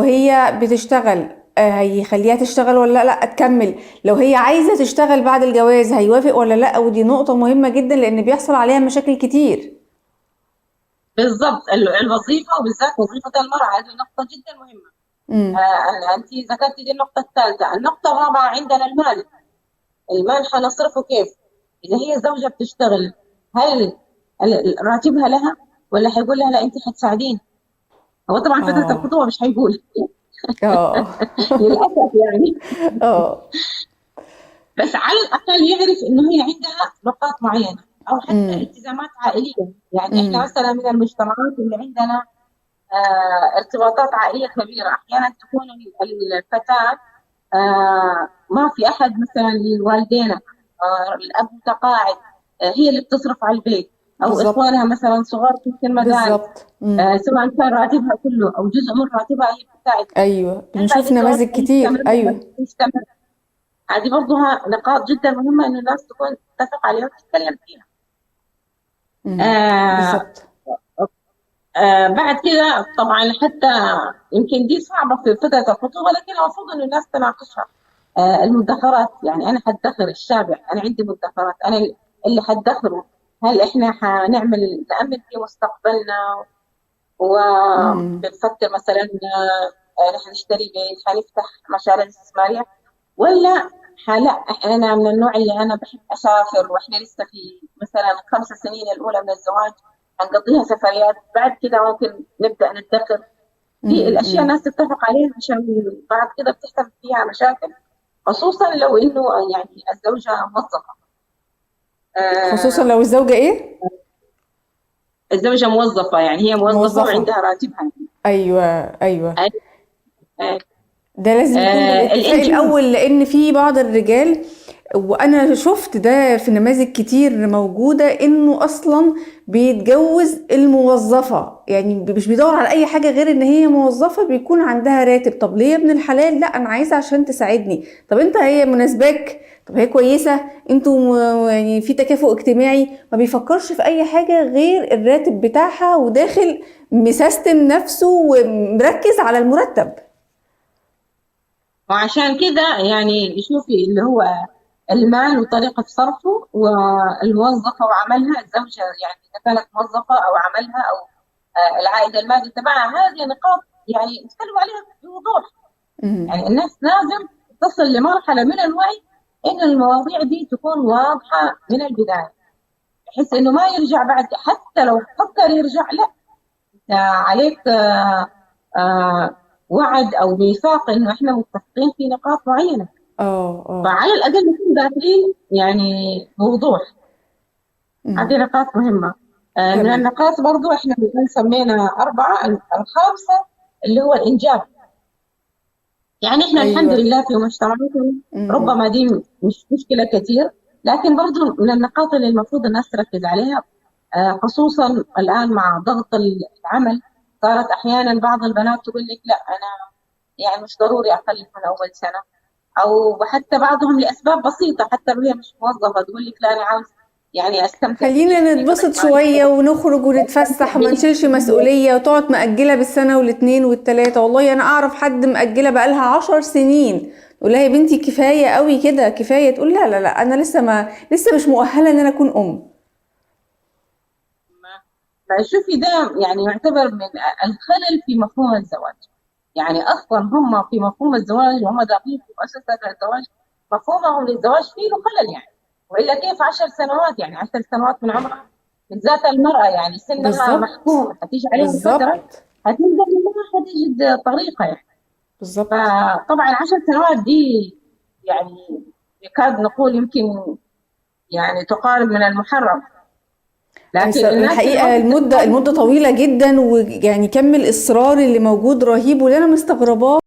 هي بتشتغل هيخليها تشتغل ولا لا تكمل؟ لو هي عايزة تشتغل بعد الجواز هيوافق ولا لا؟ ودي نقطة مهمة جدا لأن بيحصل عليها مشاكل كتير. بالضبط، الوظيفة وبالذات وظيفة المرأة هذه نقطة جدا مهمة. امم. أنت ذكرتي دي النقطة الثالثة. النقطة الرابعة عندنا المال. المال حنصرفه كيف؟ إذا هي زوجة بتشتغل، هل راتبها لها ولا حيقول لها لا أنت حتساعدين؟ هو طبعا فترة اه. الخطوبة مش حيقول. اه. للأسف يعني. اه. بس على الأقل يعرف إنه هي عندها نقاط معينة، أو حتى امم. التزامات عائلية. يعني إحنا امم. مثلا من المجتمعات اللي عندنا ارتباطات عائلية كبيرة. أحيانا تكون الفتاة ما في أحد مثلا لوالدينا، الأب متقاعد، هي اللي بتصرف على البيت، أو بالظبط. إخوانها مثلا صغار في المدارس. بالظبط. امم. سواء كان راتبها كله أو جزء من راتبها هي بتساعد فيه. ايوه، هل بعد بنشوف الزواج نماذج حيستمر كتير. ولا ايوه. مش حيستمر؟ هذه برضه نقاط جدا مهمة إنه الناس تكون تتفق عليها وتتكلم فيها. امم. آه بالظبط. بعد كده طبعا حتى يمكن دي صعبة في فترة الخطوبة، لكن المفروض إنه الناس تناقشها. المدخرات، يعني أنا حدخر الشابع، أنا عندي مدخرات، أنا اللي حدخره. هل إحنا حنعمل نأمن في مستقبلنا امم. وبنفكر مثلا نحن نشتري بيت، حنفتح مشاريع استثمارية، ولا لا انا من النوع اللي انا بحب اسافر، واحنا لسه في مثلا 5 سنين الاولى من الزواج هنقضيها سفريات، بعد كده ممكن نبدا ندخر. دي الاشياء امم. الناس تتفق عليها، عشان بعد كده بتحصل فيها مشاكل، خصوصا لو انه يعني الزوجه موظفه. خصوصا آه لو الزوجة ايه؟ الزوجه موظفه، يعني هي موظفه موظفة. وعندها راتبها. ايوه. ايوه. آه آه ده لازم يكون بالاتفاق الانجاب. الأول، لأن في بعض الرجال، وأنا شفت ده في نماذج كتير موجودة، إنه أصلا بيتجوز الموظفة، يعني مش بيدور على أي حاجة غير إن هي موظفة بيكون عندها راتب. طب ليه يا ابن الحلال؟ لا أنا عايزة عشان تساعدني. طب أنت هي مناسباك؟ طب هي كويسة؟ انتوا يعني في تكافؤ اجتماعي؟ ما بيفكرش في أي حاجة غير الراتب بتاعها، وداخل مسيستم نفسه ومركز على المرتب. وعشان كده يعني شوفي اللي هو المال وطريقة صرفه، والموظفة وعملها الزوجة، يعني إذا كانت موظفة أو عملها أو العائد المالي تبعها، هذه نقاط يعني نتكلم عليها بوضوح. مم. يعني الناس لازم تصل لمرحلة من الوعي إن المواضيع دي تكون واضحة من البداية، بحيث إنه ما يرجع بعد. حتى لو فكر يرجع، لا، أنت عليك وعد أو ميثاق إنه إحنا متفقين في نقاط معينة. اه. اه. فعلى الأقل نكون داخلين يعني بوضوح. مم. هذه نقاط مهمة. من تمام. النقاط برضو احنا مثلا سمينا 4. الخامسة اللي هو الإنجاب. يعني احنا الحمد ايوه. لله في مجتمعاتنا مم. ربما دي مش مشكلة كثير، لكن برضو من النقاط اللي المفروض الناس تركز عليها. خصوصا الآن مع ضغط العمل، صارت أحيانا بعض البنات تقول لك لا أنا يعني مش ضروري أخلف من أول سنة، أو حتى بعضهم لأسباب بسيطة، حتى لو هي مش موظفة تقول لك لا أنا عاوز يعني أستمتع خلينا بطفلي نتبسط وأسمع شوية له ونخرج ونتفسح وأستمتع وما نشيلش بابني. مسؤولية، وتقعد مأجلة بالسنة والاتنين والتلاتة. والله أنا أعرف حد مأجلة بقالها 10 سنين. تقول لها يا بنتي كفاية قوي كده، كفاية. تقول لا لا لا، أنا لسه مش مؤهلة إن أنا أكون أم. فشوفي ده يعني يعتبر من الخلل في مفهوم الزواج. يعني اصلا هم في مفهوم الزواج وهم داخلين في مؤسسه الزواج، مفهومهم للزواج فيه له خلل يعني. والا كيف 10 سنوات؟ يعني 10 سنوات من عمرها، بالذات المراه يعني سنها بالظبط. محكوم، حتيجي عليها فتره بالظبط. هتندم انها حتجد طريقه يعني. بالظبط. فطبعا 10 سنوات دي يعني يكاد نقول يمكن يعني تقارب من المحرم. لكن الناس اللي ما الحقيقة المدة بتتفاهم طويلة جدا، ويعني كم الإصرار اللي موجود رهيب، واللي أنا مستغرباه